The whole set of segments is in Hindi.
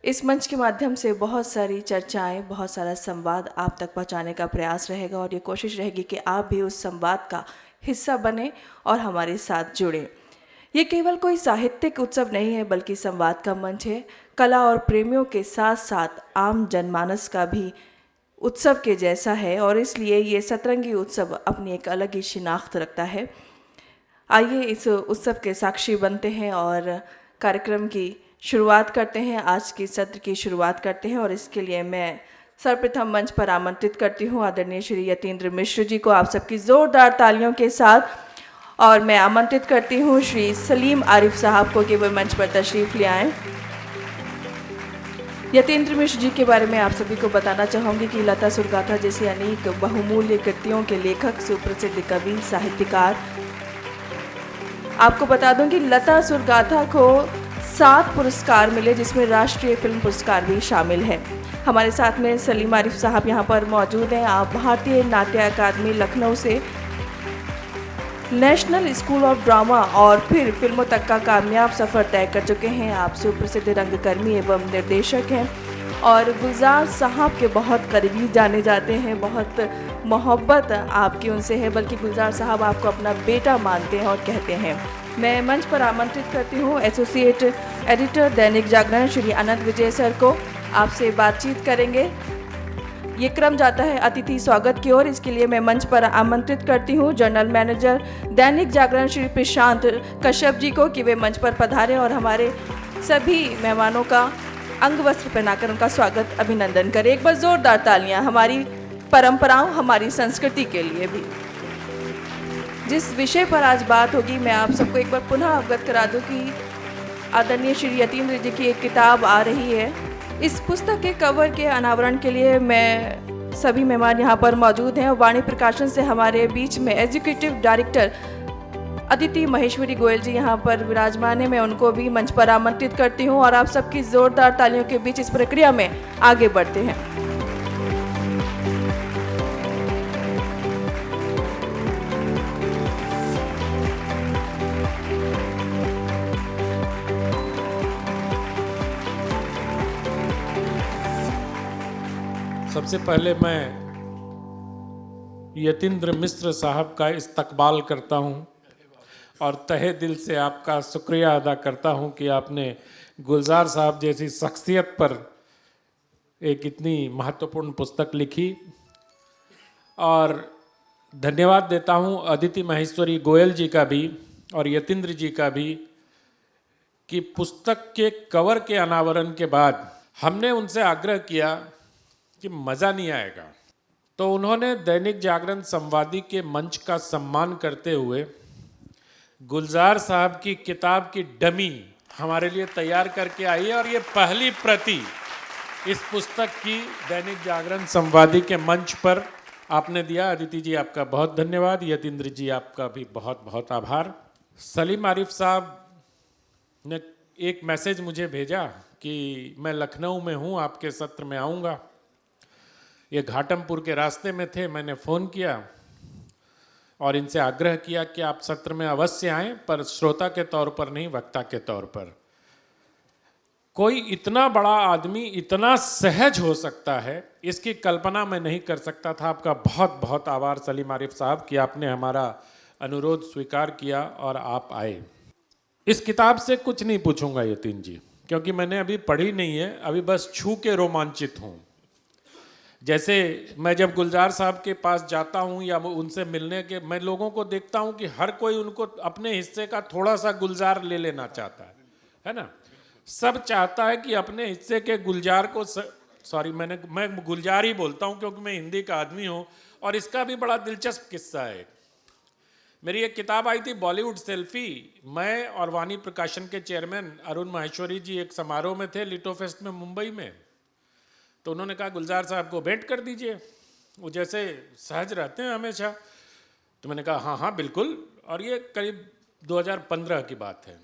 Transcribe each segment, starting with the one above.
इस मंच के माध्यम से बहुत सारी चर्चाएं, बहुत सारा संवाद आप तक पहुंचाने का प्रयास रहेगा और ये कोशिश रहेगी कि आप भी उस संवाद का हिस्सा बने और हमारे साथ जुड़ें। ये केवल कोई साहित्यिक उत्सव नहीं है, बल्कि संवाद का मंच है। कला और प्रेमियों के साथ साथ आम जनमानस का भी उत्सव के जैसा है और इसलिए ये सतरंगी उत्सव अपनी एक अलग ही शिनाख्त रखता है। आइए इस उत्सव के साक्षी बनते हैं और कार्यक्रम की शुरुआत करते हैं, आज के सत्र की शुरुआत करते हैं। और इसके लिए मैं सर्वप्रथम मंच पर आमंत्रित करती हूँ आदरणीय श्री यतीन्द्र मिश्र जी को, आप सबकी ज़ोरदार तालियों के साथ। और मैं आमंत्रित करती हूँ श्री सलीम आरिफ साहब को कि वे मंच पर तशरीफ़ ले आएँ। यतीन्द्र मिश्र जी के बारे में आप सभी को बताना चाहूँगी कि लता सुरगाथा जैसी अनेक बहुमूल्य कृतियों के लेखक, सुप्रसिद्ध कवि, साहित्यकार। आपको बता दूं कि लता सुरगाथा को 7 पुरस्कार मिले, जिसमें राष्ट्रीय फिल्म पुरस्कार भी शामिल है। हमारे साथ में सलीम आरिफ साहब यहाँ पर मौजूद हैं। आप भारतीय नाट्य अकादमी लखनऊ से नेशनल स्कूल ऑफ ड्रामा और फिर फिल्मों तक का कामयाब सफ़र तय कर चुके हैं। आप सुप्रसिद्ध रंगकर्मी एवं निर्देशक हैं और गुलजार साहब के बहुत करीबी जाने जाते हैं। बहुत मोहब्बत आपकी उनसे है, बल्कि गुलजार साहब आपको अपना बेटा मानते हैं और कहते हैं। मैं मंच पर आमंत्रित करती हूँ एसोसिएट एडिटर दैनिक जागरण श्री अनंत विजय सर को। आपसे बातचीत करेंगे। ये क्रम जाता है अतिथि स्वागत की ओर। इसके लिए मैं मंच पर आमंत्रित करती हूँ जनरल मैनेजर दैनिक जागरण श्री प्रशांत कश्यप जी को कि वे मंच पर पधारें और हमारे सभी मेहमानों का अंग वस्त्र पहनाकर उनका स्वागत, अभिनंदन करें। एक बार जोरदार तालियां हमारी परंपराओं, हमारी संस्कृति के लिए भी। जिस विषय पर आज बात होगी, मैं आप सबको एक बार पुनः अवगत करा दूं कि आदरणीय श्री यतीन्द्र जी की एक किताब आ रही है। इस पुस्तक के कवर के अनावरण के लिए मैं सभी मेहमान यहाँ पर मौजूद हैं। वाणी प्रकाशन से हमारे बीच में एग्जीक्यूटिव डायरेक्टर अदिति महेश्वरी गोयल जी यहाँ पर विराजमान है। मैं उनको भी मंच पर आमंत्रित करती हूँ और आप सबकी जोरदार तालियों के बीच इस प्रक्रिया में आगे बढ़ते हैं। सबसे पहले मैं यतीन्द्र मिश्र साहब का इस्तकबाल करता हूं और तहे दिल से आपका शुक्रिया अदा करता हूं कि आपने गुलजार साहब जैसी शख्सियत पर एक इतनी महत्वपूर्ण पुस्तक लिखी। और धन्यवाद देता हूं अदिति महेश्वरी गोयल जी का भी और यतीन्द्र जी का भी कि पुस्तक के कवर के अनावरण के बाद हमने उनसे आग्रह किया कि मज़ा नहीं आएगा, तो उन्होंने दैनिक जागरण संवादी के मंच का सम्मान करते हुए गुलजार साहब की किताब की डमी हमारे लिए तैयार करके आई है और ये पहली प्रति इस पुस्तक की दैनिक जागरण संवादी के मंच पर आपने दिया। अदिति जी आपका बहुत धन्यवाद। यतीन्द्र जी आपका भी बहुत बहुत आभार। सलीम आरिफ साहब ने एक मैसेज मुझे भेजा कि मैं लखनऊ में हूँ, आपके सत्र में आऊँगा। ये घाटमपुर के रास्ते में थे। मैंने फ़ोन किया और इनसे आग्रह किया कि आप सत्र में अवश्य आएं, पर श्रोता के तौर पर नहीं, वक्ता के तौर पर। कोई इतना बड़ा आदमी इतना सहज हो सकता है, इसकी कल्पना मैं नहीं कर सकता था। आपका बहुत बहुत आभार सलीम आरिफ साहब कि आपने हमारा अनुरोध स्वीकार किया और आप आए। इस किताब से कुछ नहीं पूछूंगा यतीन जी, क्योंकि मैंने अभी पढ़ी नहीं है, अभी बस छू के रोमांचित हूँ। जैसे मैं जब गुलजार साहब के पास जाता हूँ या उनसे मिलने के, मैं लोगों को देखता हूँ कि हर कोई उनको अपने हिस्से का थोड़ा सा गुलजार ले लेना चाहता है ना। सब चाहता है कि अपने हिस्से के गुलजार को सॉरी मैं गुलजार ही बोलता हूँ क्योंकि मैं हिंदी का आदमी हूँ। और इसका भी बड़ा दिलचस्प किस्सा है। मेरी एक किताब आई थी बॉलीवुड सेल्फी। मैं और वाणी प्रकाशन के चेयरमैन अरुण माहेश्वरी जी एक समारोह में थे, लिटो फेस्ट में मुंबई में। तो उन्होंने कहा गुलजार साहब को भेंट कर दीजिए, वो जैसे सहज रहते हैं हमेशा। तो मैंने कहा हाँ हाँ बिल्कुल। और ये करीब 2015 की बात है।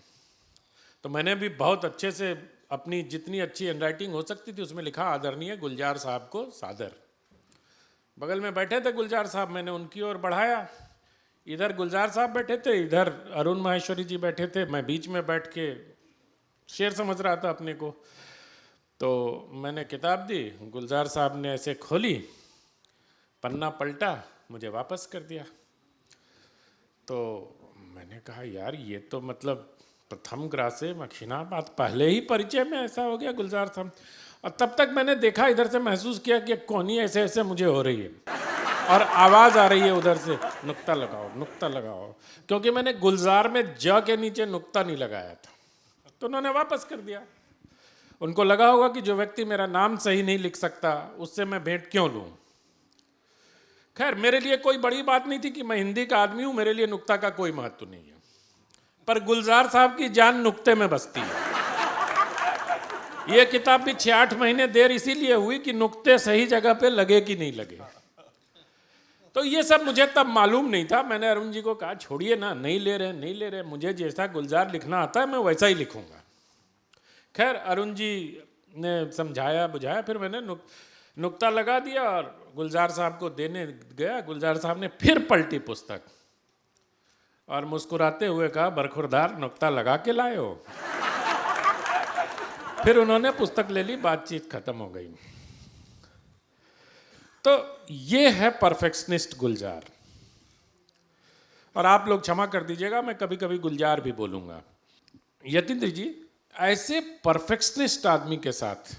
तो मैंने भी बहुत अच्छे से अपनी जितनी अच्छी हैंडराइटिंग हो सकती थी उसमें लिखा, आदरणीय गुलजार साहब को सादर। बगल में बैठे थे गुलजार साहब, मैंने उनकी ओर बढ़ाया। इधर गुलजार साहब बैठे थे, इधर अरुण माहेश्वरी जी बैठे थे। मैं बीच में बैठ के शेर समझ रहा था अपने को। तो मैंने किताब दी, गुलजार साहब ने ऐसे खोली, पन्ना पलटा, मुझे वापस कर दिया। तो मैंने कहा यार ये तो मतलब प्रथम ग्रासे मखिना बात, पहले ही परिचय में ऐसा हो गया गुलजार साहब। और तब तक मैंने देखा, इधर से महसूस किया कि कोहनी ऐसे ऐसे मुझे हो रही है और आवाज़ आ रही है उधर से, नुक्ता लगाओ नुक्ता लगाओ, क्योंकि मैंने गुलजार में ज के नीचे नुक्ता नहीं लगाया था। तो उन्होंने वापस कर दिया। उनको लगा होगा कि जो व्यक्ति मेरा नाम सही नहीं लिख सकता उससे मैं भेंट क्यों लूँ। खैर मेरे लिए कोई बड़ी बात नहीं थी कि मैं हिंदी का आदमी हूँ, मेरे लिए नुक्ता का कोई महत्व नहीं है। पर गुलजार साहब की जान नुक्ते में बसती है। ये किताब भी 6-8 महीने देर इसीलिए हुई कि नुक्ते सही जगह पे लगे कि नहीं लगे। तो ये सब मुझे तब मालूम नहीं था। मैंने अरुण जी को कहा छोड़िए ना, नहीं ले रहे, मुझे जैसा गुलजार लिखना आता है मैं वैसा ही लिखूंगा। खैर अरुण जी ने समझाया बुझाया, फिर मैंने नुक्ता लगा दिया और गुलजार साहब को देने गया। गुलजार साहब ने फिर पलटी पुस्तक और मुस्कुराते हुए कहा, बरखुरदार नुक्ता लगा के लाए हो। फिर उन्होंने पुस्तक ले ली, बातचीत खत्म हो गई। तो ये है परफेक्शनिस्ट गुलजार। और आप लोग क्षमा कर दीजिएगा, मैं कभी कभी गुलजार भी बोलूंगा। यतीन्द्र जी, ऐसे परफेक्शनिस्ट आदमी के साथ,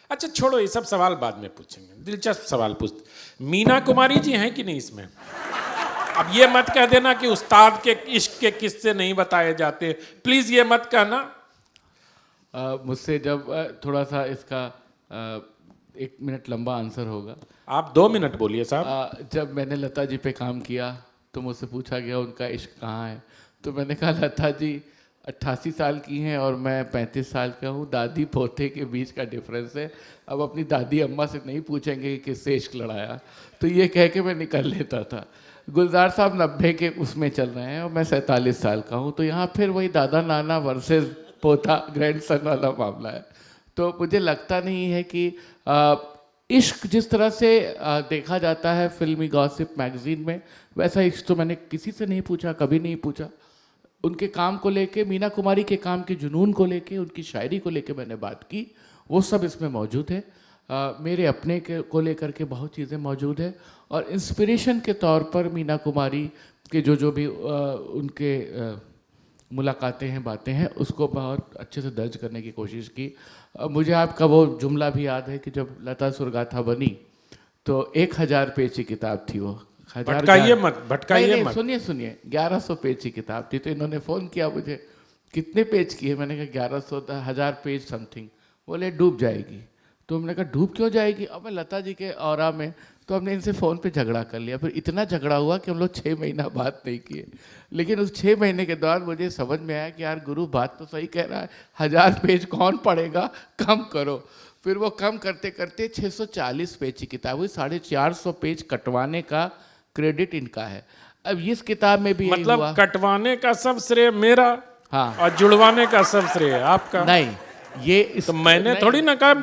अच्छा छोड़ो ये सब सवाल बाद में पूछेंगे, दिलचस्प सवाल पूछते। मीना कुमारी जी हैं कि नहीं इसमें? अब ये मत कह देना कि उस्ताद के इश्क के किस्से नहीं बताए जाते, प्लीज ये मत कहना। मुझसे जब थोड़ा सा इसका 1 मिनट लंबा आंसर होगा। आप 2 मिनट बोलिए साहब। जब मैंने लता जी पे काम किया तो मुझसे पूछा गया उनका इश्क कहाँ है, तो मैंने कहा लता जी 88 साल की हैं और मैं 35 साल का हूँ, दादी पोते के बीच का डिफरेंस है। अब अपनी दादी अम्मा से नहीं पूछेंगे कि किससे इश्क लड़ाया, तो ये कह के मैं निकल लेता था। गुलजार साहब 90 के उसमें चल रहे हैं और मैं 47 साल का हूँ, तो यहाँ फिर वही दादा नाना वर्सेस पोता ग्रैंडसन वाला मामला है। तो मुझे लगता नहीं है कि इश्क जिस तरह से देखा जाता है फिल्मी गॉसिप मैगजीन में, वैसा इश्क तो मैंने किसी से नहीं पूछा, कभी नहीं पूछा। उनके काम को लेके, मीना कुमारी के काम के जुनून को लेके, उनकी शायरी को लेके मैंने बात की, वो सब इसमें मौजूद है। मेरे अपने को लेकर के बहुत चीज़ें मौजूद है और इंस्पिरेशन के तौर पर मीना कुमारी के जो भी उनके मुलाकातें हैं, बातें हैं, उसको बहुत अच्छे से दर्ज करने की कोशिश की। मुझे आपका वो जुमला भी याद है कि जब लता सुरगाथा बनी तो 1000 पेज की किताब थी वो। भटकाइए मत। सुनिए 1100 पेज की किताब थी। तो इन्होंने फ़ोन किया मुझे, कितने पेज की है? मैंने कहा 1100, 1000 पेज समथिंग। बोले डूब जाएगी। तो हमने कहा डूब क्यों जाएगी? अब मैं लता जी के ऑरा में, तो हमने इनसे फ़ोन पे झगड़ा कर लिया। फिर इतना झगड़ा हुआ कि हम लोग 6 महीना बात नहीं किए। लेकिन उस 6 महीने के दौरान मुझे समझ में आया कि यार गुरु बात तो सही कह रहा है, 1000 पेज कौन पढ़ेगा, कम करो। फिर वो कम करते करते 640 पेज की किताब हुई। 450 पेज कटवाने का क्रेडिट इनका है। अब इस किताब में भी मतलब हुआ, कटवाने का सब श्रेय मेरा, हाँ, और जुड़वाने का सब श्रेय आपका। नहीं, ये तो मैंने थोड़ी ना कहा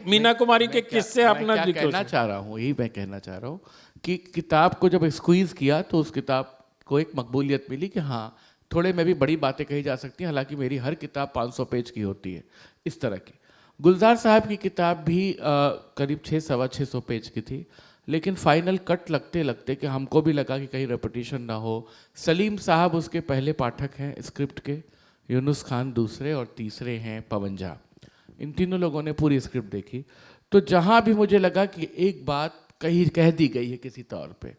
मीना कुमारी के किस्से मैं अपना क्या कहना चाह रहा हूँ, यही मैं कहना चाह रहा हूँ कि किताब को जब स्क्वीज किया तो उस किताब को एक मकबूलियत मिली कि हाँ थोड़े में भी बड़ी बातें कही जा सकती हैं। हालांकि मेरी हर किताब 500 पेज की होती है इस तरह की। गुलजार साहब की किताब भी करीब 600-625 पेज की थी, लेकिन फाइनल कट लगते लगते कि हमको भी लगा कि कहीं रेपिटेशन ना हो। सलीम साहब उसके पहले पाठक हैं स्क्रिप्ट के, यूनुस खान दूसरे और तीसरे हैं पवन झा। इन तीनों लोगों ने पूरी स्क्रिप्ट देखी। तो जहाँ भी मुझे लगा कि एक बात कह दी गई है किसी तौर पे,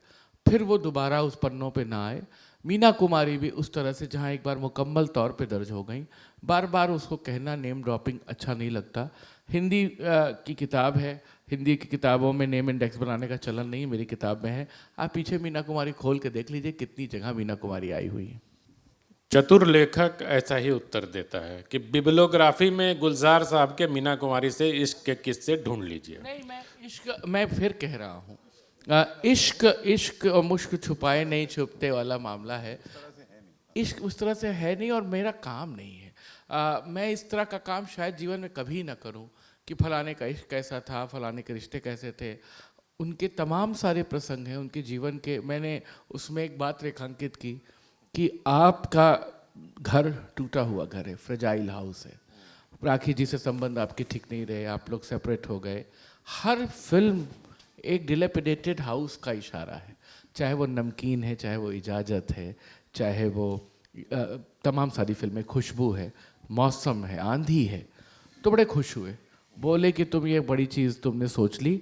फिर वो दोबारा उस पन्नों पे ना आए। मीना कुमारी भी उस तरह से जहाँ एक बार मुकम्मल तौर पे दर्ज हो गई, बार बार उसको कहना, नेम ड्रॉपिंग अच्छा नहीं लगता। हिंदी की किताब है, हिंदी की किताबों में नेम इंडेक्स बनाने का चलन नहीं, मेरी किताब में है। आप पीछे मीना कुमारी खोल के देख लीजिए कितनी जगह मीना कुमारी आई हुई है। चतुर लेखक ऐसा ही उत्तर देता है कि बिब्लियोग्राफी में गुलजार साहब के मीना कुमारी से इश्क के किस्से ढूंढ लीजिए। नहीं, मैं फिर कह रहा हूँ, इश्क और मुश्क छुपाए नहीं छुपते वाला मामला है। इश्क उस तरह से है नहीं और मेरा काम नहीं है। मैं इस तरह का काम शायद जीवन में कभी ना करूं कि फलाने का इश्क कैसा था, फलाने के रिश्ते कैसे थे। उनके तमाम सारे प्रसंग हैं उनके जीवन के। मैंने उसमें एक बात रेखांकित की कि आपका घर टूटा हुआ घर है, फ्रेजाइल हाउस है, राखी जी से संबंध आपके ठीक नहीं रहे, आप लोग सेपरेट हो गए। हर फिल्म एक डिलेपिडेटेड हाउस का इशारा है, चाहे वो नमकीन है, चाहे वो इजाज़त है, चाहे वो तमाम सारी फिल्में, खुशबू है, मौसम है, आंधी है। तो बड़े खुश हुए, बोले कि तुम ये बड़ी चीज़ तुमने सोच ली।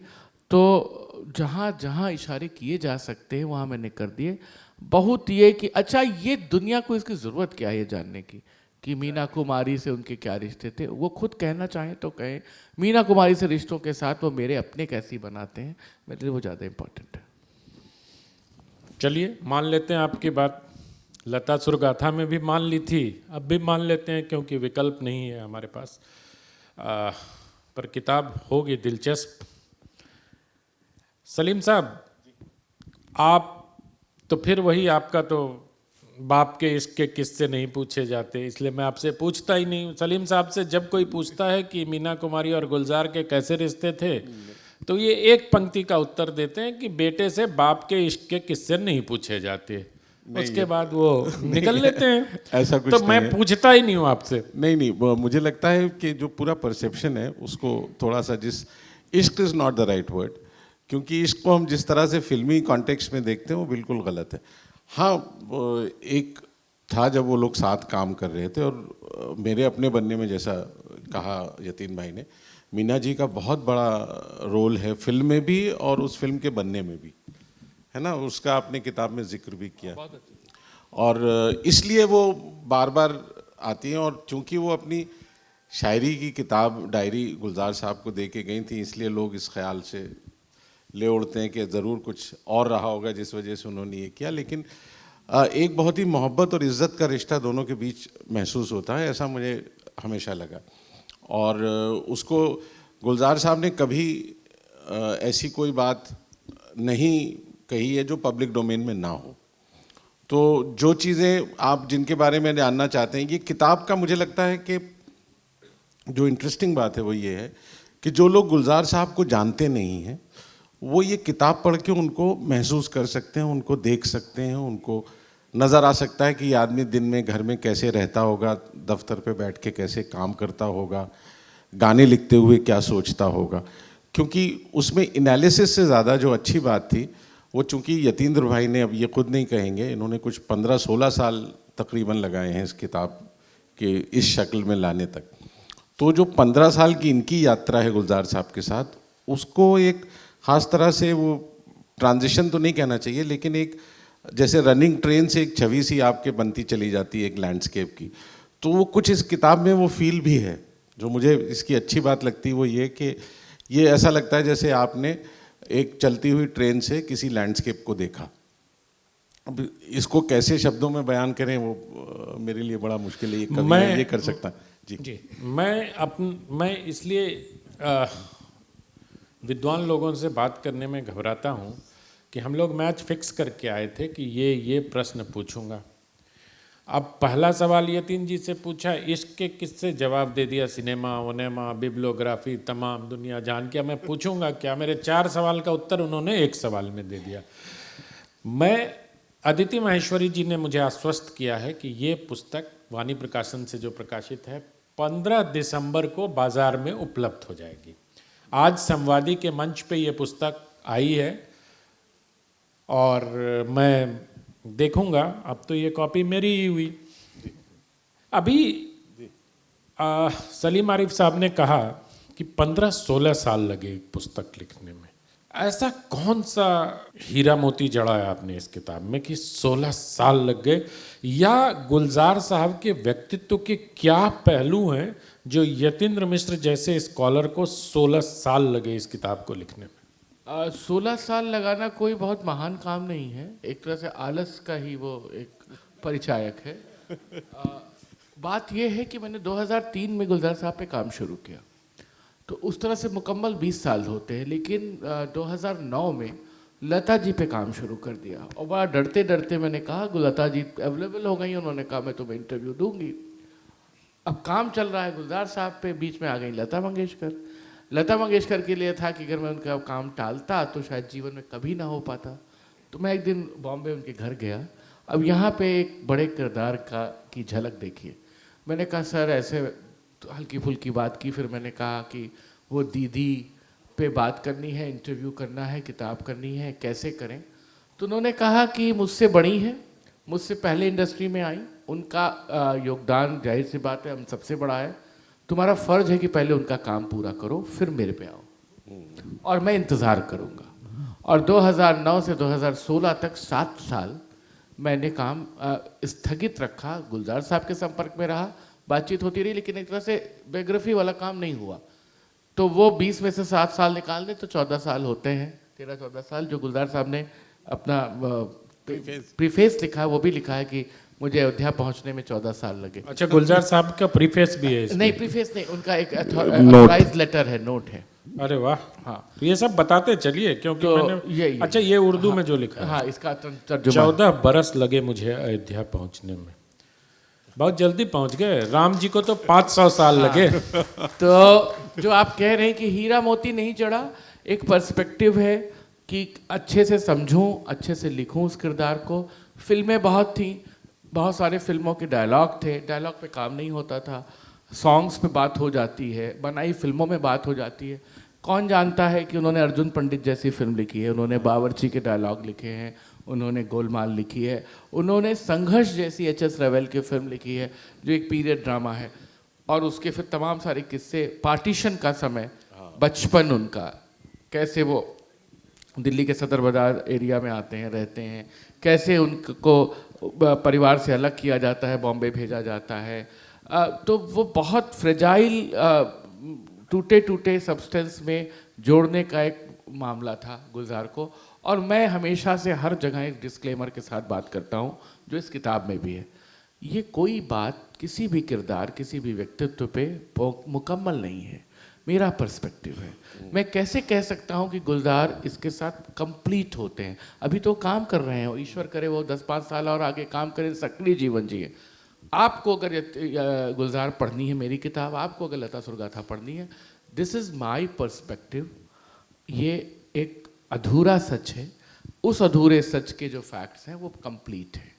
तो जहाँ जहाँ इशारे किए जा सकते हैं वहाँ मैंने कर दिए। बहुत ये कि अच्छा ये दुनिया को इसकी ज़रूरत क्या है ये जानने की कि मीना कुमारी से उनके क्या रिश्ते थे। वो खुद कहना चाहें तो कहें। मीना कुमारी से रिश्तों के साथ वो मेरे अपने कैसी बनाते हैं, मेरे लिए वो ज़्यादा इम्पोर्टेंट है। चलिए मान लेते हैं आपकी बात, लता सुरगाथा में भी मान ली थी, अब भी मान लेते हैं क्योंकि विकल्प नहीं है हमारे पास। पर किताब होगी दिलचस्प। सलीम साहब, आप तो फिर वही, आपका तो बाप के इश्क के किस्से नहीं पूछे जाते, इसलिए मैं आपसे पूछता ही नहीं। सलीम साहब से जब कोई पूछता है कि मीना कुमारी और गुलजार के कैसे रिश्ते थे, तो ये एक पंक्ति का उत्तर देते हैं कि बेटे से बाप के इश्क के किस्से नहीं पूछे जाते। उसके बाद वो निकल लेते हैं। ऐसा कुछ तो नहीं मैं है। पूछता ही नहीं हूँ आपसे। नहीं, मुझे लगता है कि जो पूरा परसेप्शन है उसको थोड़ा सा, जिस इश्क is not the right word, क्योंकि इश्क को हम जिस तरह से फिल्मी कॉन्टेक्स्ट में देखते हैं वो बिल्कुल गलत है। हाँ, एक था जब वो लोग साथ काम कर रहे थे, और मेरे अपने बनने में, जैसा कहा यतीन भाई ने, मीना जी का बहुत बड़ा रोल है फिल्म में भी और उस फिल्म के बनने में भी, है ना। उसका आपने किताब में जिक्र भी किया, और इसलिए वो बार बार आती हैं। और चूंकि वो अपनी शायरी की किताब, डायरी गुलजार साहब को दे के गई थी, इसलिए लोग इस ख्याल से ले उड़ते हैं कि ज़रूर कुछ और रहा होगा जिस वजह से उन्होंने ये किया। लेकिन एक बहुत ही मोहब्बत और इज़्ज़त का रिश्ता दोनों के बीच महसूस होता है, ऐसा मुझे हमेशा लगा। और उसको गुलजार साहब ने कभी ऐसी कोई बात नहीं कही है जो पब्लिक डोमेन में ना हो। तो जो चीज़ें आप जिनके बारे में जानना चाहते हैं, ये किताब का मुझे लगता है कि जो इंटरेस्टिंग बात है वो ये है कि जो लोग गुलजार साहब को जानते नहीं हैं वो ये किताब पढ़ के उनको महसूस कर सकते हैं, उनको देख सकते हैं, उनको नज़र आ सकता है कि ये आदमी दिन में घर में कैसे रहता होगा, दफ्तर पे बैठ के कैसे काम करता होगा, गाने लिखते हुए क्या सोचता होगा। क्योंकि उसमें एनालिसिस से ज़्यादा जो अच्छी बात थी वो, चूँकि यतीन्द्र भाई ने, अब ये खुद नहीं कहेंगे, इन्होंने कुछ 15-16 साल तकरीबन लगाए हैं इस किताब के इस शक्ल में लाने तक। तो जो 15 साल की इनकी यात्रा है गुलजार साहब के साथ, उसको एक ख़ास तरह से, वो ट्रांजिशन तो नहीं कहना चाहिए, लेकिन एक जैसे रनिंग ट्रेन से एक छवि सी आपके बनती चली जाती है एक लैंडस्केप की, तो वो कुछ इस किताब में वो फील भी है। जो मुझे इसकी अच्छी बात लगती है वो ये कि ये ऐसा लगता है जैसे आपने एक चलती हुई ट्रेन से किसी लैंडस्केप को देखा। अब इसको कैसे शब्दों में बयान करें वो मेरे लिए बड़ा मुश्किल है, ये कभी मैं ये कर सकता। जी, मैं इसलिए विद्वान लोगों से बात करने में घबराता हूँ कि हम लोग मैच फिक्स करके आए थे कि ये प्रश्न पूछूंगा। अब पहला सवाल यतीन जी से पूछा, इश्क के किससे जवाब दे दिया, सिनेमा, वनेमा, बिब्लियोग्राफी, तमाम दुनिया जान के मैं पूछूंगा क्या। मेरे 4 सवाल का उत्तर उन्होंने 1 सवाल में दे दिया। अदिति माहेश्वरी जी ने मुझे आश्वस्त किया है कि ये पुस्तक वाणी प्रकाशन से जो प्रकाशित है 15 दिसंबर को बाजार में उपलब्ध हो जाएगी। आज संवादी के मंच पे ये पुस्तक आई है और मैं देखूंगा। अब तो ये कॉपी मेरी ही हुई। अभी सलीम आरिफ साहब ने कहा कि 15-16 साल लगे पुस्तक लिखने में। ऐसा कौन सा हीरा मोती जड़ा है आपने इस किताब में कि 16 साल लग गए, या गुलजार साहब के व्यक्तित्व के क्या पहलू हैं जो यतीन्द्र मिश्र जैसे स्कॉलर को 16 साल लगे इस किताब को लिखने में? 16 साल लगाना कोई बहुत महान काम नहीं है, एक तरह से आलस का ही वो एक परिचायक है। बात यह है कि मैंने 2003 में गुलजार साहब पे काम शुरू किया, तो उस तरह से मुकम्मल 20 साल होते हैं। लेकिन 2009 में लता जी पे काम शुरू कर दिया, और बड़ा डरते डरते मैंने कहा, लता जी अवेलेबल हो गई, उन्होंने कहा मैं तुम्हें इंटरव्यू दूंगी। अब काम चल रहा है गुलजार साहब पे, बीच में आ गई लता मंगेशकर। लता मंगेशकर के लिए था कि अगर मैं उनका काम टालता तो शायद जीवन में कभी ना हो पाता। तो मैं एक दिन बॉम्बे उनके घर गया। अब यहाँ पे एक बड़े किरदार की झलक देखिए। मैंने कहा सर ऐसे हल्की फुल्की बात की। फिर मैंने कहा कि वो दीदी पे बात करनी है, इंटरव्यू करना है, किताब करनी है, कैसे करें। तो उन्होंने कहा कि मुझसे बड़ी है, मुझसे पहले इंडस्ट्री में आई, उनका योगदान जाहिर सी बात है हम सबसे बड़ा है, तुम्हारा फ़र्ज है कि पहले उनका काम पूरा करो फिर मेरे पे आओ और मैं इंतज़ार करूँगा। और 2009 से 2016 तक 7 साल मैंने काम स्थगित रखा, गुलजार साहब के संपर्क में रहा, बातचीत होती रही, लेकिन एक तरह से बायोग्राफी वाला काम नहीं हुआ। तो वो 20 में से 7 साल निकाल दें तो 14 साल होते हैं, 13-14 साल। जो गुलजार साहब ने अपना प्रीफेस लिखा है, वो भी लिखा है कि मुझे अयोध्या पहुंचने में 14 साल लगे। अच्छा, गुलजार साहब का प्रीफेस भी है इसमें? नहीं, प्रीफेस नहीं, उनका एक ऑथराइज्ड लेटर है, नोट है। अरे वाह। हाँ, तो ये सब बताते चलिए, क्योंकि तो मैंने ये अच्छा ये उर्दू में जो लिखा है, हाँ, इसका तर्जुमा। 14 बरस लगे मुझे अयोध्या पहुंचने में। बहुत जल्दी पहुंच गए। राम जी को तो 500 साल लगे। तो जो आप कह रहे हैं कि हीरा मोती नहीं चढ़ा, एक पर्सपेक्टिव है कि अच्छे से समझूं, अच्छे से लिखूं उस किरदार को। फिल्में बहुत थी, बहुत सारे फिल्मों के डायलॉग थे, डायलॉग पे काम नहीं होता था, सॉन्ग्स पे बात हो जाती है, बनाई फिल्मों में बात हो जाती है। कौन जानता है कि उन्होंने अर्जुन पंडित जैसी फिल्म लिखी है, उन्होंने बावर्ची के डायलॉग लिखे हैं, उन्होंने गोलमाल लिखी है, उन्होंने संघर्ष जैसी एच.एस. रवेल की फिल्म लिखी है जो एक पीरियड ड्रामा है, और उसके फिर तमाम सारे किस्से, पार्टीशन का समय, बचपन उनका, कैसे वो दिल्ली के सदर बाजार एरिया में आते हैं, रहते हैं, कैसे उनको परिवार से अलग किया जाता है, बॉम्बे भेजा जाता है। तो वो बहुत फ्रेजाइल, टूटे टूटे सब्सटेंस में जोड़ने का एक मामला था गुलजार को। और मैं हमेशा से हर जगह एक डिस्क्लेमर के साथ बात करता हूँ, जो इस किताब में भी है। ये कोई बात किसी भी किरदार, किसी भी व्यक्तित्व पे मुकम्मल नहीं है, मेरा पर्सपेक्टिव है। मैं कैसे कह सकता हूँ कि गुलजार इसके साथ कंप्लीट होते हैं? अभी तो काम कर रहे हैं, ईश्वर करे वो 10-5 साल और आगे काम करें, सक्रिय जीवन जिए। आपको अगर गुलजार पढ़नी है मेरी किताब, आपको अगर लता सुरगाथा पढ़नी है, दिस इज़ माई पर्सपेक्टिव। ये एक अधूरा सच है, उस अधूरे सच के जो फैक्ट्स हैं वो कंप्लीट है,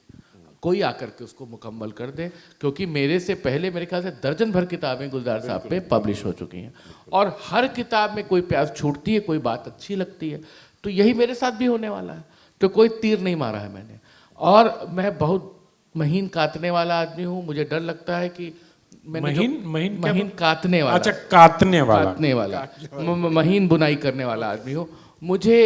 कोई आकर के उसको मुकम्मल कर दे। क्योंकि मेरे से पहले मेरे ख्याल से दर्जन भर किताबें गुलजार साहब पे पब्लिश हो चुकी हैं, और हर किताब में कोई प्यास छूटती है, कोई बात अच्छी लगती है। तो यही मेरे साथ भी होने वाला है। तो कोई तीर नहीं मारा है मैंने, और मैं बहुत महीन काटने वाला आदमी हूँ। मुझे डर लगता है कि महीन काटने वाला, अच्छा, काटने वाला महीन बुनाई करने वाला आदमी हूँ। मुझे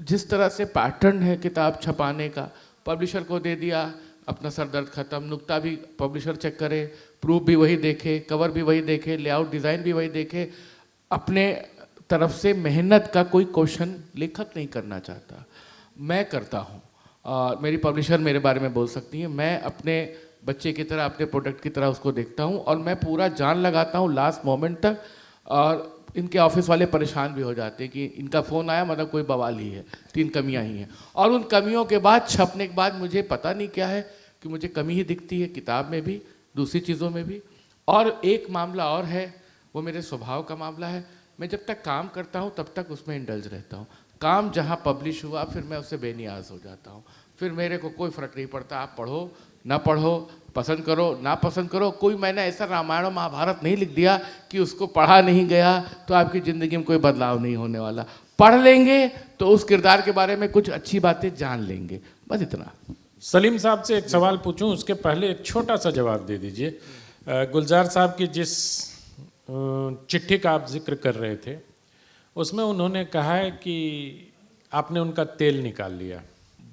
जिस तरह से पैटर्न है किताब छपाने का, पब्लिशर को दे दिया, अपना सर दर्द खत्म, नुक्ता भी पब्लिशर चेक करे, प्रूफ भी वही देखे, कवर भी वही देखे, लेआउट डिज़ाइन भी वही देखे, अपने तरफ से मेहनत का कोई क्वेश्चन लेखक नहीं करना चाहता, मैं करता हूँ। और मेरी पब्लिशर मेरे बारे में बोल सकती है, मैं अपने बच्चे की तरह, अपने प्रोडक्ट की तरह उसको देखता हूँ, और मैं पूरा जान लगाता हूँ लास्ट मोमेंट तक। और इनके ऑफिस वाले परेशान भी हो जाते हैं कि इनका फ़ोन आया मतलब कोई बवाल ही है, 3 कमियां ही हैं। और उन कमियों के बाद, छपने के बाद, मुझे पता नहीं क्या है कि मुझे कमी ही दिखती है, किताब में भी, दूसरी चीज़ों में भी। और एक मामला और है, वो मेरे स्वभाव का मामला है। मैं जब तक काम करता हूँ तब तक उसमें इंडल्ज रहता हूँ। काम जहाँ पब्लिश हुआ फिर मैं उससे बेनियाज हो जाता हूँ, फिर मेरे को कोई फ़र्क नहीं पड़ता, आप पढ़ो ना पढ़ो, पसंद करो ना पसंद करो। कोई मैंने ऐसा रामायण और महाभारत नहीं लिख दिया कि उसको पढ़ा नहीं गया तो आपकी ज़िंदगी में कोई बदलाव नहीं होने वाला। पढ़ लेंगे तो उस किरदार के बारे में कुछ अच्छी बातें जान लेंगे, बस इतना। सलीम साहब से एक सवाल पूछूं, उसके पहले एक छोटा सा जवाब दे दीजिए। गुलजार साहब की जिस चिट्ठी का आप जिक्र कर रहे थे, उसमें उन्होंने कहा है कि आपने उनका तेल निकाल लिया।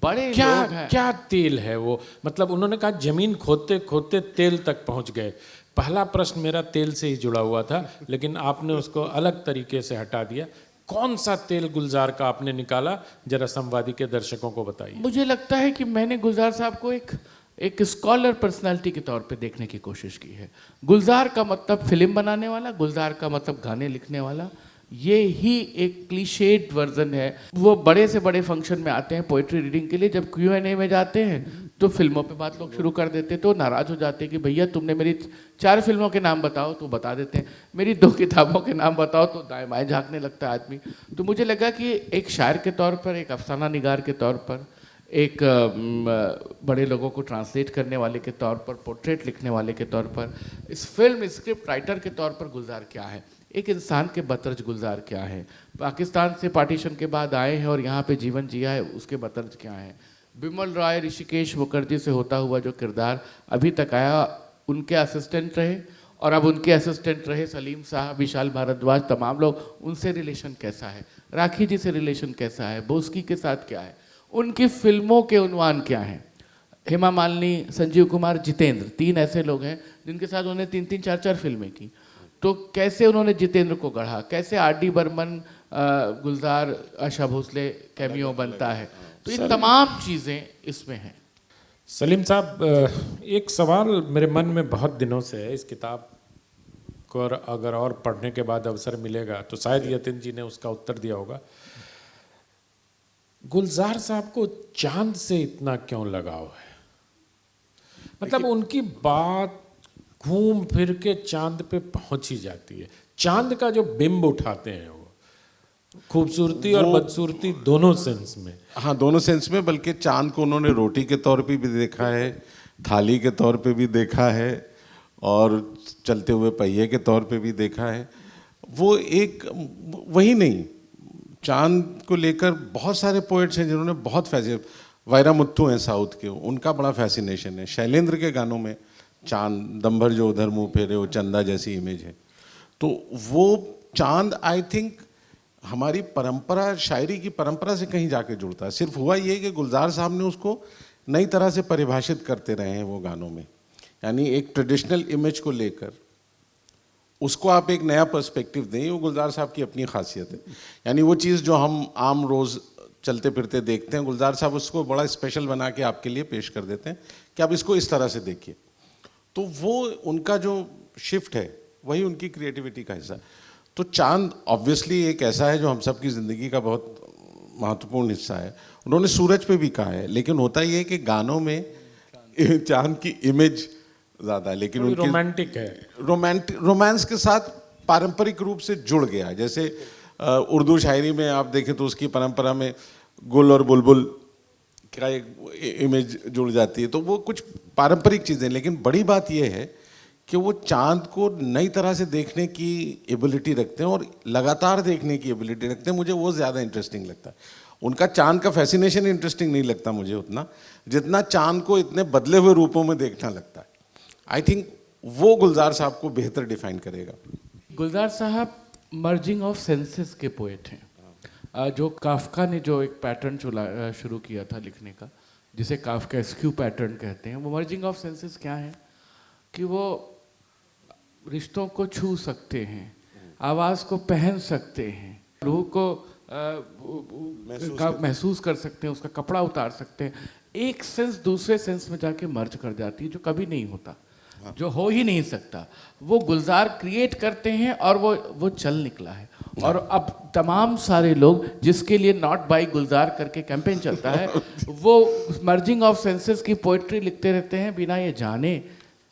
बड़े क्या लोग हैं। क्या तेल है वो? मतलब उन्होंने कहा जमीन खोदते खोदते तेल तक पहुंच गए। पहला प्रश्न मेरा तेल से ही जुड़ा हुआ था, लेकिन आपने उसको अलग तरीके से हटा दिया। कौन सा तेल गुलजार का आपने निकाला, जरा संवादी के दर्शकों को बताइए। मुझे लगता है कि मैंने गुलजार साहब को एक स्कॉलर पर्सनालिटी के तौर पे देखने की कोशिश की है। गुलजार का मतलब फिल्म बनाने वाला, गुलजार का मतलब गाने लिखने वाला, ये ही एक क्लीशेड वर्जन है। वो बड़े से बड़े फंक्शन में आते हैं पोइट्री रीडिंग के लिए, जब Q&A में जाते हैं तो फिल्मों पे बात लोग शुरू कर देते, तो नाराज़ हो जाते हैं कि भैया तुमने मेरी 4 फिल्मों के नाम बताओ, तो बता देते हैं, मेरी 2 किताबों के नाम बताओ, तो दाएं बाएं झाँकने लगता है आदमी। तो मुझे लगा कि एक शायर के तौर पर, एक अफसाना निगार के तौर पर, एक बड़े लोगों को ट्रांसलेट करने वाले के तौर पर, पोर्ट्रेट लिखने वाले के तौर पर, इस फिल्म स्क्रिप्ट राइटर के तौर पर गुलजार क्या है, एक इंसान के बतर्ज गुलजार क्या है, पाकिस्तान से पार्टीशन के बाद आए हैं और यहाँ पे जीवन जिया है, उसके बतर्ज क्या है, बिमल रॉय ऋषिकेश मुखर्जी से होता हुआ जो किरदार अभी तक आया, उनके असिस्टेंट रहे और अब उनके असिस्टेंट रहे सलीम साहब, विशाल भारद्वाज, तमाम लोग, उनसे रिलेशन कैसा है, राखी जी से रिलेशन कैसा है, बोस्की के साथ क्या है, उनकी फिल्मों के उन्वान क्या हैं, हेमा मालिनी, संजीव कुमार, जितेंद्र, 3 ऐसे लोग हैं जिनके साथ उन्होंने 3-3, 4-4 फिल्में की। तो कैसे उन्होंने जितेंद्र को गढ़ा, कैसे R.D. बर्मन, गुलजार, आशा भोसले कैमियो बनता है, तो ये तमाम चीज़ें इसमें हैं। सलीम साहब, एक सवाल मेरे मन में बहुत दिनों से है, इस किताब को अगर और पढ़ने के बाद अवसर मिलेगा तो शायद यतिन जी ने उसका उत्तर दिया होगा। गुलजार साहब को चांद से इतना क्यों लगाव है? मतलब उनकी बात घूम फिर के चांद पे पहुंच ही जाती है। चांद का जो बिंब उठाते हैं वो खूबसूरती और बदसूरती दोनों सेंस में। हाँ, दोनों सेंस में, बल्कि चांद को उन्होंने रोटी के तौर पे भी देखा है, थाली के तौर पे भी देखा है और चलते हुए पहिए के तौर पे भी देखा है। वो एक वही नहीं, चांद को लेकर बहुत सारे पोइट्स हैं जिन्होंने बहुत वैरामुत्तु हैं साउथ के, उनका बड़ा फैसिनेशन है। शैलेंद्र के गानों में चांद, दम्भर जो उधर मुंह फेरे वो चंदा जैसी इमेज है। तो वो चांद आई थिंक हमारी परंपरा, शायरी की परंपरा से कहीं जाके जुड़ता है। सिर्फ हुआ ये कि गुलजार साहब ने उसको नई तरह से परिभाषित करते रहे हैं वो गानों में, यानी एक ट्रेडिशनल इमेज को लेकर उसको आप एक नया पर्सपेक्टिव दें, वो गुलजार साहब की अपनी खासियत है। यानी वो चीज़ जो हम आम रोज़ चलते फिरते देखते हैं, गुलजार साहब उसको बड़ा स्पेशल बना के आपके लिए पेश कर देते हैं कि आप इसको इस तरह से देखिए। तो वो उनका जो शिफ्ट है वही उनकी क्रिएटिविटी का हिस्सा है। तो चांद ऑब्वियसली एक ऐसा है जो हम सब की ज़िंदगी का बहुत महत्वपूर्ण हिस्सा है। उन्होंने सूरज पे भी कहा है, लेकिन होता ये है कि गानों में चांद की इमेज ज़्यादा है, लेकिन उनकी रोमांटिक है, रोमांस के साथ पारंपरिक रूप से जुड़ गया। जैसे उर्दू शायरी में आप देखें तो उसकी परंपरा में गुल और बुलबुल का एक इमेज जुड़ जाती है, तो वो कुछ पारंपरिक चीज़ें। लेकिन बड़ी बात यह है कि वो चांद को नई तरह से देखने की एबिलिटी रखते हैं और लगातार देखने की एबिलिटी रखते हैं। मुझे वो ज़्यादा इंटरेस्टिंग लगता है। उनका चांद का फैसिनेशन इंटरेस्टिंग नहीं लगता मुझे उतना, जितना चांद को इतने बदले हुए रूपों में देखना लगता है। आई थिंक वो गुलजार साहब को बेहतर डिफाइन करेगा। गुलजार साहब मर्जिंग ऑफ सेंसेस के पोएट हैं। जो काफका ने जो एक पैटर्न शुरू किया था लिखने का, जिसे काफका एस्क्यू पैटर्न कहते हैं, वो मर्जिंग ऑफ सेंसेस क्या है कि वो रिश्तों को छू सकते हैं, आवाज़ को पहन सकते हैं, रूह को महसूस कर सकते हैं, उसका कपड़ा उतार सकते हैं। एक सेंस दूसरे सेंस में जाके मर्ज कर जाती है, जो कभी नहीं होता, जो हो ही नहीं सकता। वो गुलजार क्रिएट करते हैं और वो चल निकला है। और अब तमाम सारे लोग जिसके लिए नॉट बाई गुलजार करके कैंपेन चलता है, वो मर्जिंग ऑफ सेंसेस की पोइट्री लिखते रहते हैं बिना ये जाने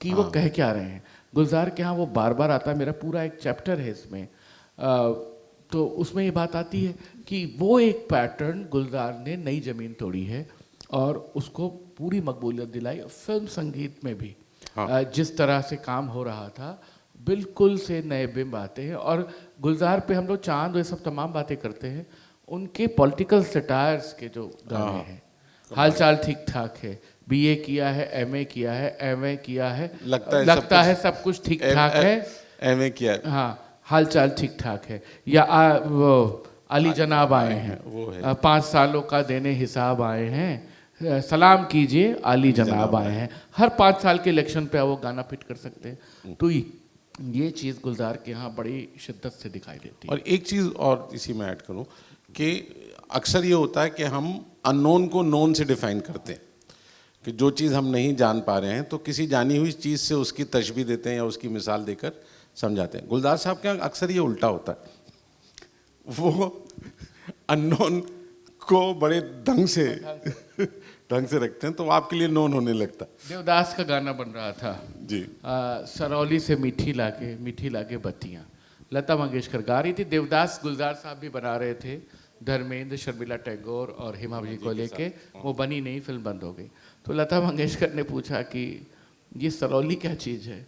कि वो कह क्या रहे हैं। गुलजार के यहाँ वो बार बार आता है, मेरा पूरा एक चैप्टर है इसमें, तो उसमें ये बात आती है कि वो एक पैटर्न गुलजार ने नई ज़मीन तोड़ी है और उसको पूरी मकबूलियत दिलाई। फिल्म संगीत में भी जिस तरह से काम हो रहा था, बिल्कुल से नए बिंब आते हैं। और गुलजार पे हम लोग चांद ये सब तमाम बातें करते हैं, उनके पॉलिटिकल सटायर्स के जो गाने हैं, हालचाल ठीक ठाक है, BA किया है, MA किया है, MA किया है, लगता है सब कुछ ठीक ठाक है, MA किया है, हाँ, हालचाल ठीक ठाक है, या वो अली जनाब आए हैं, 5 सालों का देने हिसाब आए हैं, सलाम कीजिए अली जनाब आए हैं। हर 5 साल के इलेक्शन पे वो गाना फिट कर सकते हैं। तो ये चीज़ गुलजार के यहाँ बड़ी शिद्दत से दिखाई देती है। और एक चीज़ और इसी में ऐड करूँ कि अक्सर ये होता है कि हम अननोन को नोन से डिफाइन करते हैं, कि जो चीज़ हम नहीं जान पा रहे हैं तो किसी जानी हुई चीज़ से उसकी तशबीह देते हैं या उसकी मिसाल देकर समझाते हैं। गुलजार साहब के यहाँ अक्सर ये उल्टा होता है, वो अननोन को बड़े ढंग से रखते हैं, तो आपके लिए नोन होने लगता है। देवदास का गाना बन रहा था जी, सरौली से मीठी लागे बत्तियाँ, लता मंगेशकर गा रही थी, देवदास गुलजार साहब भी बना रहे थे, धर्मेंद्र, शर्मिला टैगोर और हेमा जी को लेके, वो बनी नहीं, फिल्म बंद हो गई। तो लता मंगेशकर ने पूछा कि ये सरौली क्या चीज़ है,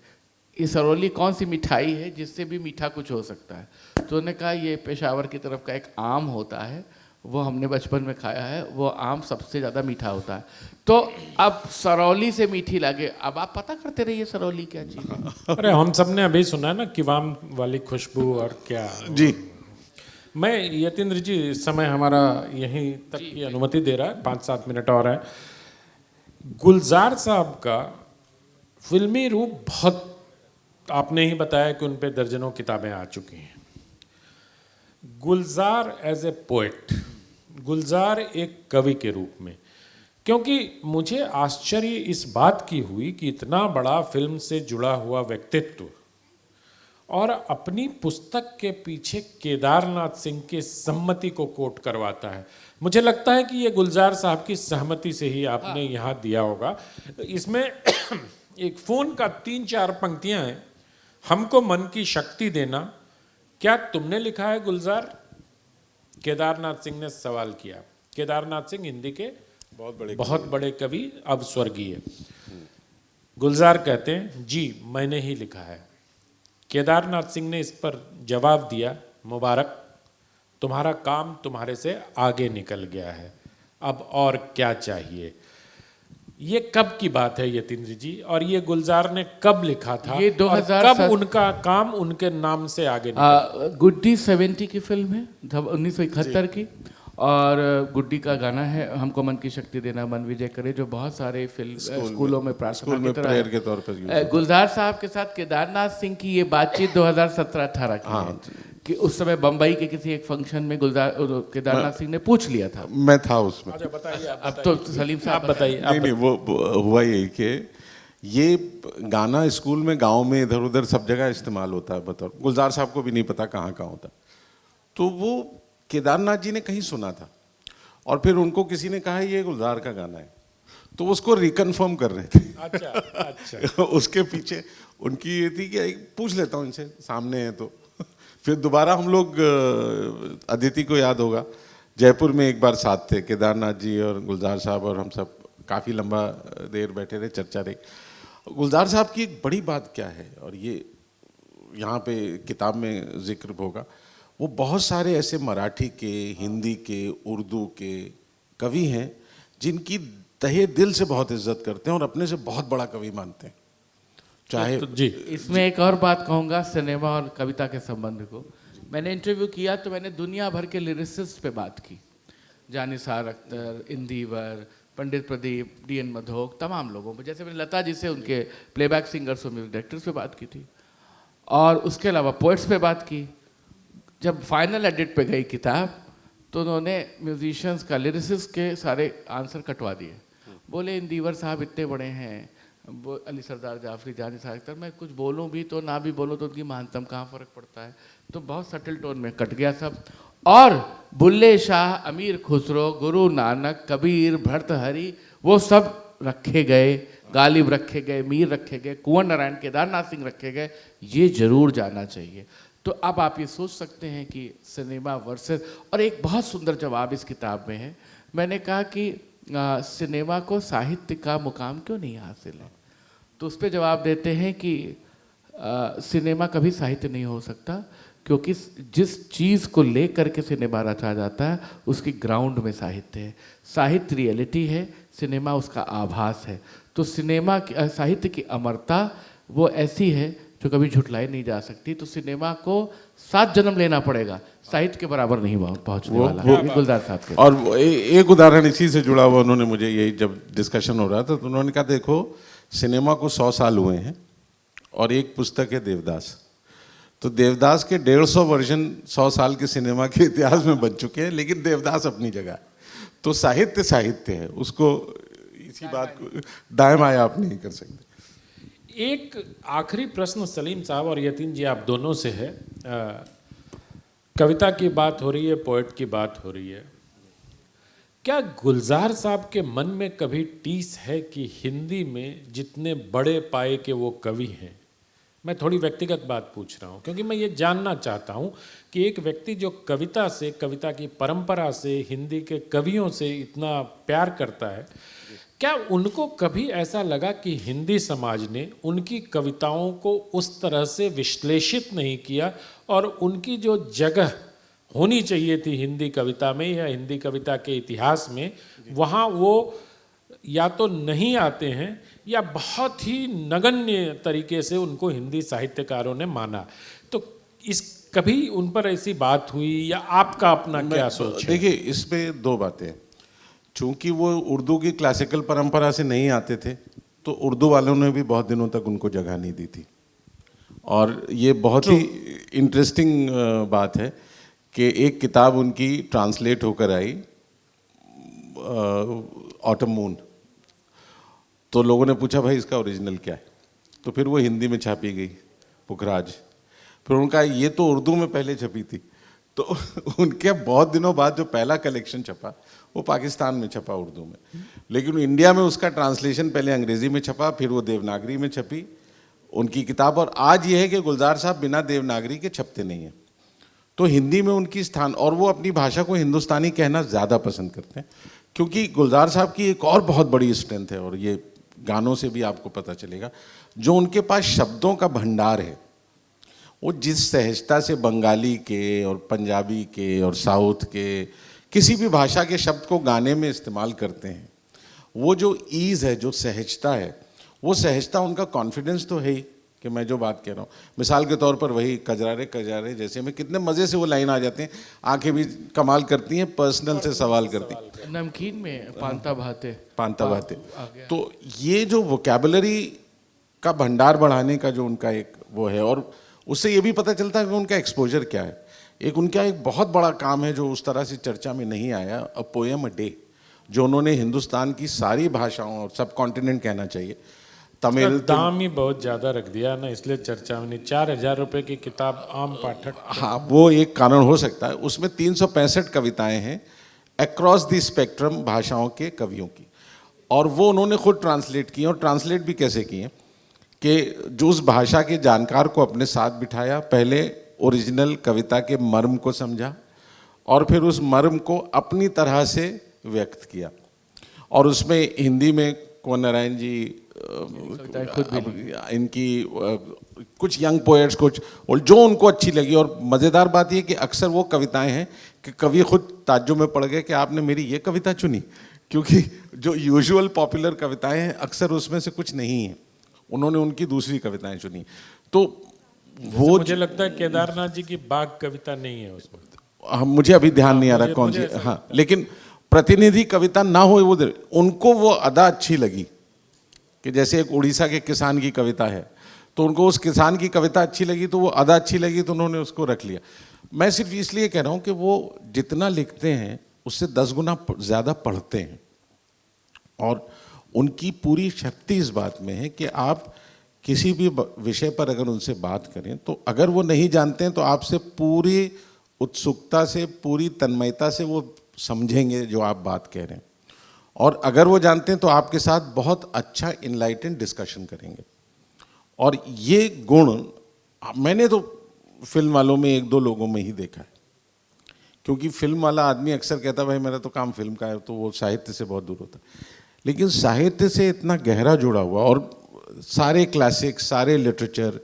ये सरौली कौन सी मिठाई है जिससे भी मीठा कुछ हो सकता है। तो उन्होंने कहा ये पेशावर की तरफ का एक आम होता है, वो हमने बचपन में खाया है, वो आम सबसे ज़्यादा मीठा होता है। तो अब सरौली से मीठी लगे, अब आप पता करते रहिए सरौली क्या चीज़ है। अरे हम सब ने अभी सुना ना किवाम वाली खुशबू और क्या जी। मैं यतीन्द्र जी, इस समय हमारा यहीं तक की अनुमति दे रहा है, 5-7 मिनट और है। गुलजार साहब का फिल्मी रूप बहुत, आपने ही बताया कि उन पे दर्जनों किताबें आ चुकी हैं। गुलजार एज ए पोएट, गुलजार एक कवि के रूप में, क्योंकि मुझे आश्चर्य इस बात की हुई कि इतना बड़ा फिल्म से जुड़ा हुआ व्यक्तित्व और अपनी पुस्तक के पीछे केदारनाथ सिंह की सम्मति को कोट करवाता है। मुझे लगता है कि ये गुलजार साहब की सहमति से ही आपने यहाँ दिया होगा। इसमें एक फ़ोन का 3-4 पंक्तियाँ हैं। हमको मन की शक्ति देना, क्या तुमने लिखा है गुलजार? केदारनाथ सिंह ने सवाल किया। केदारनाथ सिंह हिंदी के बहुत बड़े कवि, अब स्वर्गीय। गुलजार कहते हैं जी मैंने ही लिखा है। केदारनाथ सिंह ने इस पर जवाब दिया, मुबारक, तुम्हारा काम तुम्हारे से आगे निकल गया है, अब और क्या चाहिए। ये कब की बात है यतीन्द्र जी, और ये गुलजार ने कब लिखा था? ये और 2007 कब उनका काम उनके नाम से आगे निकला? गुड्डी 70 की फिल्म है, 1971 की, और गुड्डी का गाना है हमको मन की शक्ति देना मन विजय करे, जो बहुत सारे फिल्म स्कूलों में प्रार्थना की तरह प्रेयर के तौर पर गुलजार साहब के साथ केदारनाथ सिंह की ये बातचीत 2017-18 की है कि उस समय बम्बई के किसी एक फंक्शन में केदारनाथ सिंह ने पूछ लिया था। मैं था उसमें। अच्छा बताइए, अब तो सलीम साहब बताइए। नहीं, वो हुआ यही कि ये गाना स्कूल में, गांव में, इधर उधर सब जगह इस्तेमाल होता है। बतौर गुलजार साहब को भी नहीं पता कहाँ कहाँ होता। तो वो केदारनाथ जी ने कहीं सुना था और फिर उनको किसी ने कहा ये गुलजार का गाना है, तो उसको रिकन्फर्म कर रहे थे। अच्छा। उसके पीछे उनकी ये थी कि पूछ लेता हूँ इनसे, सामने है तो। फिर दोबारा हम लोग, अदिति को याद होगा, जयपुर में एक बार साथ थे, केदारनाथ जी और गुलजार साहब और हम सब काफ़ी लंबा देर बैठे रहे, चर्चा रही। गुलजार साहब की एक बड़ी बात क्या है, और ये यहाँ पे किताब में जिक्र होगा, वो बहुत सारे ऐसे मराठी के, हिंदी के, उर्दू के कवि हैं जिनकी तहे दिल से बहुत इज्जत करते हैं और अपने से बहुत बड़ा कवि मानते हैं। चाहे तो जी, इसमें एक और बात कहूँगा सिनेमा और कविता के संबंध को। मैंने इंटरव्यू किया तो मैंने दुनिया भर के लिरिसिस्ट पे बात की, जानिसार अख्तर, इंदिवर, पंडित प्रदीप, डी.एन. मधोक, तमाम लोगों पे। जैसे मैंने लता जी से उनके प्लेबैक सिंगर्स और म्यूजिक डायरेक्टर्स पे बात की थी, और उसके अलावा पोइट्स पे बात की। जब फाइनल एडिट पे गई किताब तो उन्होंने म्यूजिशियंस का, लिरिसिस्ट के सारे आंसर कटवा दिए। बोले इंदिवर साहब इतने बड़े हैं, वो अली सरदार जाफरी, जानिसार अख्तर, मैं कुछ बोलूं भी तो ना भी बोलूं तो उनकी महानतम कहाँ फ़र्क पड़ता है। तो बहुत सटल टोन में कट गया सब। और बुल्ले शाह, अमीर खुसरो, गुरु नानक, कबीर, भर्तहरि, वो सब रखे गए, गालिब रखे गए, मीर रखे गए, कुंवर नारायण, केदारनाथ सिंह रखे गए। ये जरूर जाना चाहिए। तो अब आप ये सोच सकते हैं कि सिनेमा वर्सेस, और एक बहुत सुंदर जवाब इस किताब में है। मैंने कहा कि सिनेमा को साहित्य का मुकाम क्यों नहीं हासिल है, तो उस पर जवाब देते हैं कि सिनेमा कभी साहित्य नहीं हो सकता, क्योंकि जिस चीज़ को ले करके सिनेमा रचा जाता है उसकी ग्राउंड में साहित्य है। साहित्य रियलिटी है, सिनेमा उसका आभास है। तो सिनेमा की, साहित्य की अमरता वो ऐसी है जो कभी झुटलाई नहीं जा सकती। तो सिनेमा को 7 जन्म लेना पड़ेगा, साहित्य के बराबर नहीं पहुंचने वाला है। गुलजार साहब के और एक उदाहरण इसी से जुड़ा हुआ, उन्होंने मुझे यही, जब डिस्कशन हो रहा था तो उन्होंने कहा देखो सिनेमा को 100 साल हुए हैं और एक पुस्तक है देवदास। तो देवदास के 150 वर्जन 100 साल के सिनेमा के इतिहास में बन चुके हैं, लेकिन देवदास अपनी जगह है। तो साहित्य साहित्य है, उसको इसी बात को दाएं बाएं आप नहीं कर सकते। एक आखिरी प्रश्न सलीम साहब और यतीन जी आप दोनों से है। कविता की बात हो रही है, पोएट की बात हो रही है, क्या गुलजार साहब के मन में कभी टीस है कि हिंदी में जितने बड़े पाए के वो कवि हैं मैं थोड़ी व्यक्तिगत बात पूछ रहा हूँ क्योंकि मैं ये जानना चाहता हूँ कि एक व्यक्ति जो कविता से, कविता की परंपरा से, हिंदी के कवियों से इतना प्यार करता है, क्या उनको कभी ऐसा लगा कि हिंदी समाज ने उनकी कविताओं को उस तरह से विश्लेषित नहीं किया और उनकी जो जगह होनी चाहिए थी हिंदी कविता में या हिंदी कविता के इतिहास में, वहाँ वो या तो नहीं आते हैं या बहुत ही नगण्य तरीके से उनको हिंदी साहित्यकारों ने माना? तो इस कभी उन पर ऐसी बात हुई या आपका अपना क्या सोच है? देखिए, इसमें दो बातें हैं। चूंकि वो उर्दू की क्लासिकल परंपरा से नहीं आते थे तो उर्दू वालों ने भी बहुत दिनों तक उनको जगह नहीं दी थी। और ये बहुत ही इंटरेस्टिंग बात है कि एक किताब उनकी ट्रांसलेट होकर आई, ऑटम मून। तो लोगों ने पूछा भाई इसका ओरिजिनल क्या है, तो फिर वो हिंदी में छापी गई, पुखराज। फिर उनका ये तो उर्दू में पहले छपी थी, तो उनके बहुत दिनों बाद जो पहला कलेक्शन छपा वो पाकिस्तान में छपा उर्दू में, लेकिन इंडिया में उसका ट्रांसलेशन पहले अंग्रेजी में छपा, फिर वो देवनागरी में छपी उनकी किताब। और आज ये है कि गुलजार साहब बिना देवनागरी के छपते नहीं हैं, तो हिंदी में उनकी स्थान, और वो अपनी भाषा को हिंदुस्तानी कहना ज़्यादा पसंद करते हैं। क्योंकि गुलजार साहब की एक और बहुत बड़ी स्ट्रेंथ है, और ये गानों से भी आपको पता चलेगा, जो उनके पास शब्दों का भंडार है। वो जिस सहजता से बंगाली के और पंजाबी के और साउथ के किसी भी भाषा के शब्द को गाने में इस्तेमाल करते हैं, वो जो ईज़ है, जो सहजता है, वो सहजता उनका कॉन्फिडेंस तो है ही कि मैं जो बात कह रहा हूँ। मिसाल के तौर पर वही कजरारे कजरारे जैसे में कितने मज़े से वो लाइन आ जाते हैं, आंखें भी कमाल करती हैं, पर्सनल से सवाल करती हैं। नमकीन में पांता भाते, पांता भाते। तो ये जो वोकैबुलरी का भंडार बढ़ाने का जो उनका एक वो है, और उससे ये भी पता चलता है कि उनका एक्सपोजर क्या है। एक उनका एक बहुत बड़ा काम है जो उस तरह से चर्चा में नहीं आया, अ पोएम अ डे, जो उन्होंने हिंदुस्तान की सारी भाषाओं और सब कॉन्टिनेंट कहना चाहिए, तमिल, दाम ही बहुत ज़्यादा रख दिया ना, इसलिए चर्चा में नहीं। 4,000 रुपये की किताब आम पाठक, हाँ वो एक कारण हो सकता है। उसमें 365 कविताएं हैं अक्रॉस द स्पेक्ट्रम भाषाओं के कवियों की, और वो उन्होंने खुद ट्रांसलेट की, और ट्रांसलेट भी कैसे किए कि जो उस भाषा के जानकार को अपने साथ बिठाया, पहले ओरिजिनल कविता के मर्म को समझा और फिर उस मर्म को अपनी तरह से व्यक्त किया। और उसमें हिंदी में कुंवर नारायण जी, इनकी कुछ यंग पोएट्स, कुछ, और जो उनको अच्छी लगी। और मज़ेदार बात ये कि अक्सर वो कविताएं हैं कि कवि खुद ताज्जुब में पड़ गए कि आपने मेरी ये कविता चुनी, क्योंकि जो यूजुअल पॉपुलर कविताएं हैं अक्सर उसमें से कुछ नहीं है, उन्होंने उनकी दूसरी कविताएं चुनी। तो वो मुझे लगता है केदारनाथ जी की बाघ कविता नहीं है उसमें, मुझे अभी ध्यान नहीं आ रहा कौन सी, हाँ, लेकिन प्रतिनिधि कविता ना हो वो, उनको वो अदा अच्छी लगी कि जैसे एक उड़ीसा के किसान की कविता है, तो उनको उस किसान की कविता अच्छी लगी, तो वो अदा अच्छी लगी, तो उन्होंने उसको रख लिया। मैं सिर्फ इसलिए कह रहा हूँ कि वो जितना लिखते हैं उससे 10 गुना ज़्यादा पढ़ते हैं, और उनकी पूरी शक्ति इस बात में है कि आप किसी भी विषय पर अगर उनसे बात करें तो अगर वो नहीं जानते हैं तो आपसे पूरी उत्सुकता से, पूरी तन्मयता से वो समझेंगे जो आप बात कह रहे हैं, और अगर वो जानते हैं तो आपके साथ बहुत अच्छा इनलाइटेंड डिस्कशन करेंगे। और ये गुण मैंने तो फिल्म वालों में 1-2 लोगों में ही देखा है, क्योंकि फिल्म वाला आदमी अक्सर कहता है भाई मेरा तो काम फिल्म का है, तो वो साहित्य से बहुत दूर होता है। लेकिन साहित्य से इतना गहरा जुड़ा हुआ, और सारे क्लासिक, सारे लिटरेचर,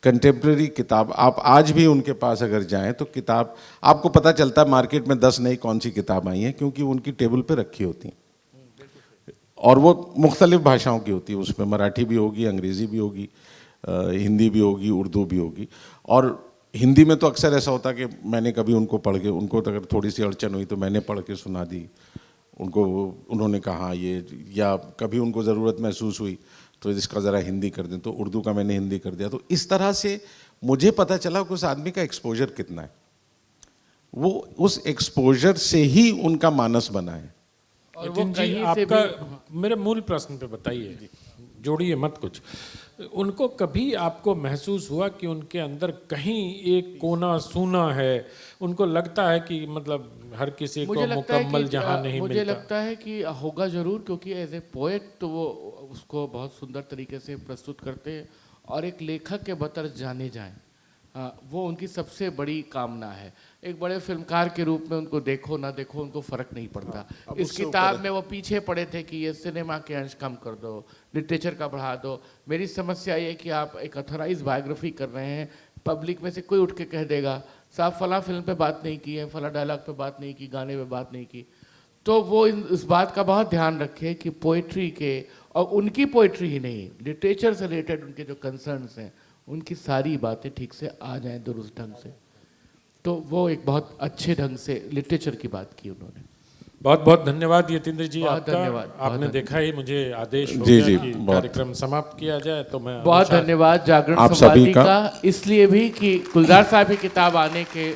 कंटेम्प्रेरी किताब, आप आज भी उनके पास अगर जाएं तो किताब आपको पता चलता है मार्केट में 10 नई कौन सी किताब आई हैं, क्योंकि उनकी टेबल पे रखी होती हैं, और वो मुख्तलिफ भाषाओं की होती है। उसमें मराठी भी होगी, अंग्रेज़ी भी होगी, हिंदी भी होगी, उर्दू भी होगी। और हिंदी में तो अक्सर ऐसा होता है कि मैंने कभी उनको पढ़ के, उनको अगर थोड़ी सी अड़चन हुई तो मैंने पढ़ के सुना दी उनको, उन्होंने कहा ये, या कभी उनको ज़रूरत महसूस हुई तो इसका ज़रा हिंदी कर दें, तो उर्दू का मैंने हिंदी कर दिया। तो इस तरह से मुझे पता चला कि उस आदमी का एक्सपोजर कितना है, वो उस एक्सपोजर से ही उनका मानस बना है। और वो नितिन जी, कहीं से आपका मेरे मूल प्रश्न पे बताइए, जोड़िए मत कुछ। उनको कभी आपको महसूस हुआ कि उनके अंदर कहीं एक कोना सूना है, उनको लगता है कि मतलब हर किसी को मुकम्मल जहां नहीं मुझे मिलता? लगता है कि होगा ज़रूर, क्योंकि एज ए पोएट तो वो उसको बहुत सुंदर तरीके से प्रस्तुत करते हैं, और एक लेखक के बतौर जाने जाएं, वो उनकी सबसे बड़ी कामना है। एक बड़े फिल्मकार के रूप में उनको देखो ना देखो, उनको फ़र्क नहीं पड़ता। इस किताब में वो पीछे पड़े थे कि ये सिनेमा के अंश कम कर दो, लिटरेचर का बढ़ा दो। मेरी समस्या ये कि आप एक अथोराइज बायोग्राफी कर रहे हैं, पब्लिक में से कोई उठ के कह देगा साहब फला फिल्म पे बात नहीं की है, फला डायलॉग पे बात नहीं की, गाने पे बात नहीं की। तो वो इस बात का बहुत ध्यान रखे कि पोइट्री के, और उनकी पोइट्री ही नहीं, लिटरेचर से रिलेटेड उनके जो कंसर्न्स हैं, उनकी सारी बातें ठीक से आ जाएं दुरुस्त ढंग से। तो वो एक बहुत अच्छे ढंग से लिटरेचर की बात की उन्होंने। बहुत बहुत धन्यवाद यतीन्द्र जी बहुत आपका। धन्यवाद, बहुत आपने देखा ही मुझे आदेश हो जी, गया जी, कि बहुत। कार्यक्रम समाप्त किया जाए, तो मैं बहुत अनुसार- धन्यवाद जागरण आप संवादी सभी का। का, इसलिए भी कि गुलजार साहब की किताब आने के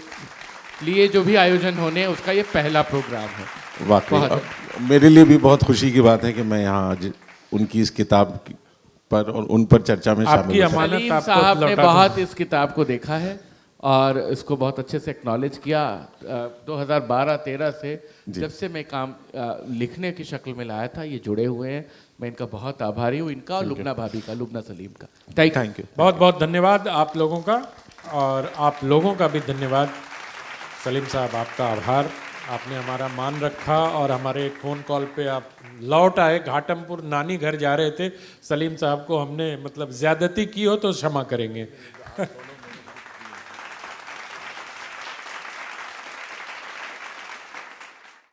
लिए जो भी आयोजन होने, उसका ये पहला प्रोग्राम है। वाकई बहुत मेरे लिए भी बहुत खुशी की बात है कि मैं यहाँ आज उनकी इस किताब पर और उन पर चर्चा में आपकी शामिल हूँ। अमानत सलीम आपको साहब ने लौटा बहुत दूं। इस किताब को देखा है और इसको बहुत अच्छे से एक्नॉलेज किया। 2012-13 से जब से मैं काम लिखने की शक्ल में लाया था, ये जुड़े हुए हैं। मैं इनका बहुत आभारी हूँ, इनका और लुबना भाभी का, लुबना सलीम का। Thank you. बहुत बहुत धन्यवाद आप लोगों का, और आप लोगों का भी धन्यवाद। सलीम साहब आपका आभार, आपने हमारा मान रखा और हमारे एक फ़ोन कॉल पे आप लौट आए। घाटमपुर नानी घर जा रहे थे, सलीम साहब को हमने मतलब ज़्यादती की हो तो क्षमा करेंगे।